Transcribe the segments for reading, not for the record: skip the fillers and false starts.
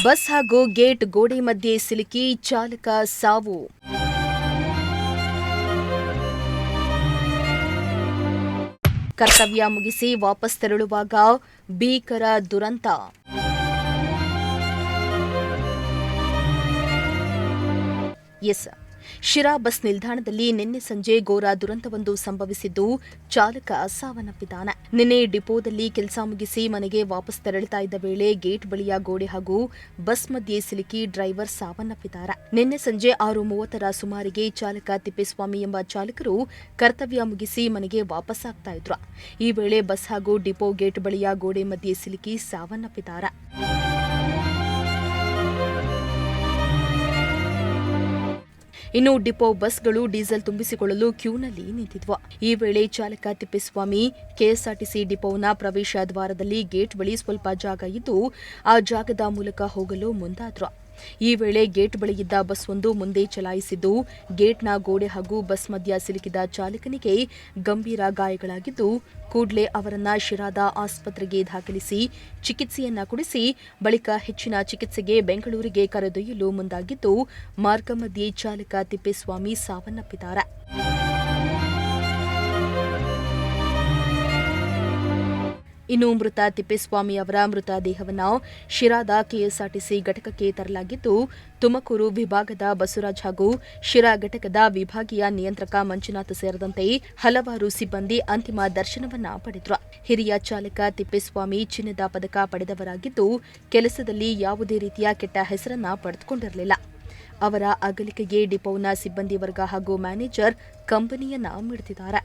Bus ಹಾಗೂ gate ಗೋಡೆ ಮಧ್ಯೆ ಸಿಲುಕಿ ಚಾಲಕ ಸಾವು. ಕರ್ತವ್ಯ ಮುಗಿಸಿ ವಾಪಸ್ ತೆರಳುವಾಗ ಭೀಕರ ದುರಂತ. ಶಿರಾ ಬಸ್ ನಿಲ್ದಾಣದಲ್ಲಿ ನಿನ್ನೆ ಸಂಜೆ ಘೋರ ದುರಂತವೊಂದು ಸಂಭವಿಸಿದ್ದು ಚಾಲಕ ಸಾವನ್ನಪ್ಪಿದ್ದಾನೆ. ನಿನ್ನೆ ಡಿಪೋದಲ್ಲಿ ಕೆಲಸ ಮುಗಿಸಿ ಮನೆಗೆ ವಾಪಸ್ ತೆರಳುತ್ತಾ ಇದ್ದ ವೇಳೆ ಗೇಟ್ ಬಳಿಯ ಗೋಡೆ ಹಾಗೂ ಬಸ್ ಮಧ್ಯೆ ಸಿಲುಕಿ ಡ್ರೈವರ್ ಸಾವನ್ನಪ್ಪಿದ್ದಾರೆ. ನಿನ್ನೆ ಸಂಜೆ 6:30 ಸುಮಾರಿಗೆ ಚಾಲಕ ತಿಪ್ಪೇಸ್ವಾಮಿ ಎಂಬ ಚಾಲಕರು ಕರ್ತವ್ಯ ಮುಗಿಸಿ ಮನೆಗೆ ವಾಪಸ್ ಆಗ್ತಾ ಇದ್ರು. ಈ ವೇಳೆ ಬಸ್ ಹಾಗೂ ಡಿಪೋ ಗೇಟ್ ಬಳಿಯ ಗೋಡೆ ಮಧ್ಯೆ ಸಿಲುಕಿ ಸಾವನ್ನಪ್ಪಿದ್ದಾರೆ. ಇನ್ನು ಡಿಪೋ ಬಸ್ಗಳು ಡೀಸೆಲ್ ತುಂಬಿಸಿಕೊಳ್ಳಲು ಕ್ಯೂನಲ್ಲಿ ನಿಂತಿದ್ವು. ಈ ವೇಳೆ ಚಾಲಕ ತಿಪ್ಪೇಸ್ವಾಮಿ ಕೆಎಸ್ಆರ್ಟಿಸಿ ಡಿಪೋನ ಪ್ರವೇಶ ದ್ವಾರದಲ್ಲಿ ಗೇಟ್ ಬಳಿ ಸ್ವಲ್ಪ ಜಾಗ ಇದ್ದು ಆ ಜಾಗದ ಮೂಲಕ ಹೋಗಲು ಮುಂದಾದ್ರು. ಈ ವೇಳೆ ಗೇಟ್ ಬಳಿ ಇದ್ದ ಬಸ್ ಒಂದು ಮುಂದೆ ಚಲಾಯಿಸಿದ್ದು ಗೇಟ್ನ ಗೋಡೆ ಹಾಗೂ ಬಸ್ ಮಧ್ಯ ಸಿಲುಕಿದ ಚಾಲಕನಿಗೆ ಗಂಭೀರ ಗಾಯಗಳಾಗಿದ್ದು ಕೂಡಲೇ ಅವರನ್ನ ಶಿರಾದ ಆಸ್ಪತ್ರೆಗೆ ದಾಖಲಿಸಿ ಚಿಕಿತ್ಸೆಯನ್ನ ಕೊಡಿಸಿ ಬಳಿಕ ಹೆಚ್ಚಿನ ಚಿಕಿತ್ಸೆಗೆ ಬೆಂಗಳೂರಿಗೆ ಕರೆದೊಯ್ಯಲು ಮುಂದಾಗಿದ್ದು ಮಾರ್ಗ ಮಧ್ಯೆ ಚಾಲಕ ತಿಪ್ಪೇಸ್ವಾಮಿ ಸಾವನ್ನಪ್ಪಿದ್ದಾರೆ. ಇನ್ನು ಮೃತ ತಿಪ್ಪೇಸ್ವಾಮಿ ಅವರ ಮೃತದೇಹವನ್ನು ಶಿರಾದ ಕೆಎಸ್ಆರ್ಟಿಸಿ ಘಟಕಕ್ಕೆ ತರಲಾಗಿದ್ದು ತುಮಕೂರು ವಿಭಾಗದ ಬಸವರಾಜ್ ಹಾಗೂ ಶಿರಾ ಘಟಕದ ವಿಭಾಗೀಯ ನಿಯಂತ್ರಕ ಮಂಜುನಾಥ್ ಸೇರಿದಂತೆ ಹಲವಾರು ಸಿಬ್ಬಂದಿ ಅಂತಿಮ ದರ್ಶನವನ್ನ ಪಡೆದರು. ಹಿರಿಯ ಚಾಲಕ ತಿಪ್ಪೇಸ್ವಾಮಿ ಚಿನ್ನದ ಪದಕ ಪಡೆದವರಾಗಿದ್ದು ಕೆಲಸದಲ್ಲಿ ಯಾವುದೇ ರೀತಿಯ ಕೆಟ್ಟ ಹೆಸರನ್ನ ಪಡೆದುಕೊಂಡಿರಲಿಲ್ಲ. ಅವರ ಅಗಲಿಕೆಗೆ ಡಿಪೋನ ಸಿಬ್ಬಂದಿ ವರ್ಗ ಹಾಗೂ ಮ್ಯಾನೇಜರ್ ಕಂಪನಿಯನ್ನ ಮಿಡಿದಿದ್ದಾರೆ.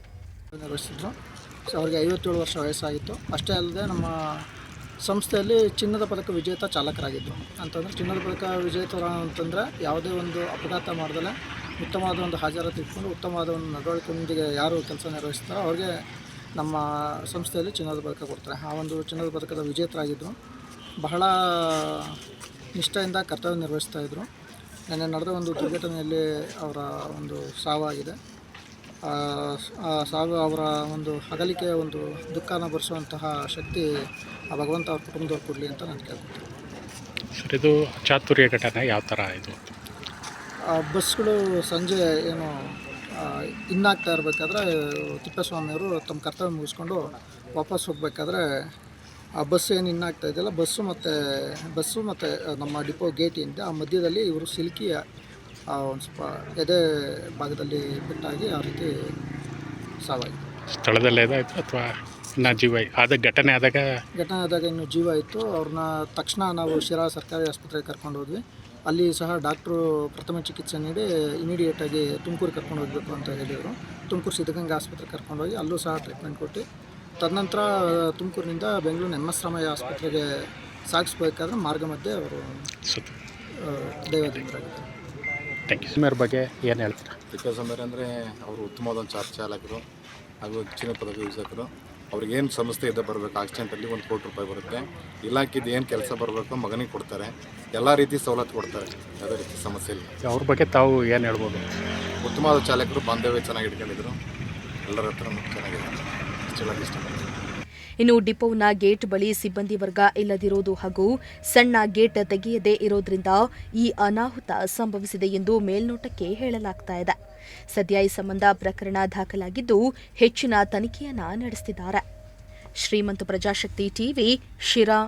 ಅವರಿಗೆ 57 ವರ್ಷ ವಯಸ್ಸಾಗಿತ್ತು. ಅಷ್ಟೇ ಅಲ್ಲದೆ ನಮ್ಮ ಸಂಸ್ಥೆಯಲ್ಲಿ ಚಿನ್ನದ ಪದಕ ವಿಜೇತ ಚಾಲಕರಾಗಿದ್ದರು. ಅಂತಂದರೆ ಚಿನ್ನದ ಪದಕ ವಿಜೇತರ ಅಂತಂದರೆ ಯಾವುದೇ ಒಂದು ಅಪಘಾತ ಮಾಡ್ದಲೆ ಉತ್ತಮವಾದ ಒಂದು ಹಾಜರಾತಿ ಇಟ್ಕೊಂಡು ಉತ್ತಮವಾದ ಒಂದು ನಡವಳಿಕೆಯೊಂದಿಗೆ ಯಾರು ಕೆಲಸ ನಿರ್ವಹಿಸ್ತಾರೋ ಅವ್ರಿಗೆ ನಮ್ಮ ಸಂಸ್ಥೆಯಲ್ಲಿ ಚಿನ್ನದ ಪದಕ ಕೊಡ್ತಾರೆ. ಆ ಒಂದು ಚಿನ್ನದ ಪದಕದ ವಿಜೇತರಾಗಿದ್ದರು. ಬಹಳ ನಿಷ್ಠೆಯಿಂದ ಕರ್ತವ್ಯ ನಿರ್ವಹಿಸ್ತಾಯಿದ್ರು. ನೆನ್ನೆ ನಡೆದ ಒಂದು ದುರ್ಘಟನೆಯಲ್ಲಿ ಅವರ ಒಂದು ಸಾವಾಗಿದೆ. ಸಾವು ಅವರ ಒಂದು ಅಗಲಿಕೆಯ ಒಂದು ದುಃಖನ ಭರಿಸುವಂತಹ ಶಕ್ತಿ ಆ ಭಗವಂತ ಅವ್ರ ಕುಟುಂಬದವ್ರು ಕೊಡಲಿ ಅಂತ ನಾನು ಕೇಳ್ಕೊತೀನಿ. ಸರ್, ಇದು ಚಾತುರ್ಯ ಘಟನೆ ಯಾವ ಥರ ಇದು? ಬಸ್ಗಳು ಸಂಜೆ ಏನು ಇನ್ನಾಗ್ತಾ ಇರಬೇಕಾದ್ರೆ ತಿಪ್ಪೇಸ್ವಾಮಿಯವರು ತಮ್ಮ ಕರ್ತವ್ಯ ಮುಗಿಸ್ಕೊಂಡು ವಾಪಸ್ ಹೋಗಬೇಕಾದ್ರೆ ಆ ಬಸ್ ಏನು ಇನ್ನಾಗ್ತಾ ಇದೆಯಲ್ಲ ಬಸ್ಸು ಮತ್ತು ನಮ್ಮ ಡಿಪೋ ಗೇಟ್ ಏನಿದೆ ಆ ಮಧ್ಯದಲ್ಲಿ ಇವರು ಸಿಲುಕಿ ಒಂದು ಸ್ವಲ್ಪ ಎದೆ ಭಾಗದಲ್ಲಿ ಬಿಟ್ಟಾಗಿ ಆ ರೀತಿ ಸಾವಾಯಿತು. ಸ್ಥಳದಲ್ಲೇ ಇದಾಯಿತು ಅಥವಾ ಇನ್ನೂ ಜೀವ ಘಟನೆ ಆದಾಗ ಇನ್ನೂ ಜೀವ ಇತ್ತು. ಅವ್ರನ್ನ ತಕ್ಷಣ ನಾವು ಶಿರಾ ಸರ್ಕಾರಿ ಆಸ್ಪತ್ರೆಗೆ ಕರ್ಕೊಂಡು ಹೋದ್ವಿ. ಅಲ್ಲಿ ಸಹ ಡಾಕ್ಟ್ರು ಪ್ರಥಮ ಚಿಕಿತ್ಸೆ ನೀಡಿ ಇಮಿಡಿಯೇಟಾಗಿ ತುಮಕೂರಿಗೆ ಕರ್ಕೊಂಡು ಹೋಗಬೇಕು ಅಂತ ಹೇಳಿದರು. ತುಮಕೂರು ಸಿದ್ಧಗಂಗಾ ಆಸ್ಪತ್ರೆಗೆ ಕರ್ಕೊಂಡೋಗಿ ಅಲ್ಲೂ ಸಹ ಟ್ರೀಟ್ಮೆಂಟ್ ಕೊಟ್ಟು ತದನಂತರ ತುಮಕೂರಿನಿಂದ ಬೆಂಗಳೂರು MS ರಾಮಯ್ಯ ಆಸ್ಪತ್ರೆಗೆ ಸಾಗಿಸ್ಬೇಕಾದ್ರೆ ಮಾರ್ಗ ಮಧ್ಯೆ ಅವರು ದೈವಾಧೀನರಾಗಿದ್ದಾರೆ. ತಿಪ್ಪೇಸ್ವಾಮಿ ಬಗ್ಗೆ ಏನು ಹೇಳ್ತಾರೆ? ತಿಪ್ಪೇಸ್ವಾಮಿ ಅಂದರೆ ಅವರು ಉತ್ತಮವಾದ ಒಂದು ಚಾಲಕರು ಹಾಗೂ ಚಿನ್ನದ ಪದಕ ವಿಜೇತರು. ಅವ್ರಿಗೇನು ಸಮಸ್ಯೆ ಇದೆ ಬರಬೇಕು, ಆಕ್ಸಿಡೆಂಟಲ್ಲಿ 1 ಕೋಟಿ ರೂಪಾಯಿ ಬರುತ್ತೆ. ಇಲಾಖೆದು ಏನು ಕೆಲಸ ಬರಬೇಕು ಮಗನಿಗೆ ಕೊಡ್ತಾರೆ. ಎಲ್ಲ ರೀತಿ ಸವಲತ್ತು ಕೊಡ್ತಾರೆ, ಯಾವುದೇ ರೀತಿ ಸಮಸ್ಯೆ ಇಲ್ಲ. ಅವ್ರ ಬಗ್ಗೆ ತಾವು ಏನು ಹೇಳ್ಬೋದು? ಉತ್ತಮವಾದ ಚಾಲಕರು, ಬಾಂಧವ್ಯ ಚೆನ್ನಾಗಿ ಇಟ್ಕೊಂಡಿದ್ರು, ಎಲ್ಲರ ಹತ್ರ ಚೆನ್ನಾಗಿದೆ, ಹೇಳೋಕ್ಕೆ ಇಷ್ಟಪಡ್ತೀನಿ. ಇನ್ನು ಡಿಪೋನ ಗೇಟ್ ಬಳಿ ಸಿಬ್ಬಂದಿ ವರ್ಗ ಇಲ್ಲದಿರುವುದು ಹಾಗೂ ಸಣ್ಣ ಗೇಟ್ ತೆಗೆಯದೇ ಇರೋದ್ರಿಂದ ಈ ಅನಾಹುತ ಸಂಭವಿಸಿದೆ ಎಂದು ಮೇಲ್ನೋಟಕ್ಕೆ ಹೇಳಲಾಗ್ತಾ ಇದೆ. ಸದ್ಯ ಈ ಸಂಬಂಧ ಪ್ರಕರಣ ದಾಖಲಾಗಿದ್ದು ಹೆಚ್ಚಿನ ತನಿಖೆಯನ್ನ ನಡೆಸುತ್ತಿದ್ದಾರೆ. ಶ್ರೀಮಂತ ಪ್ರಜಾಶಕ್ತಿ ಟಿವಿ, ಶಿರಾ.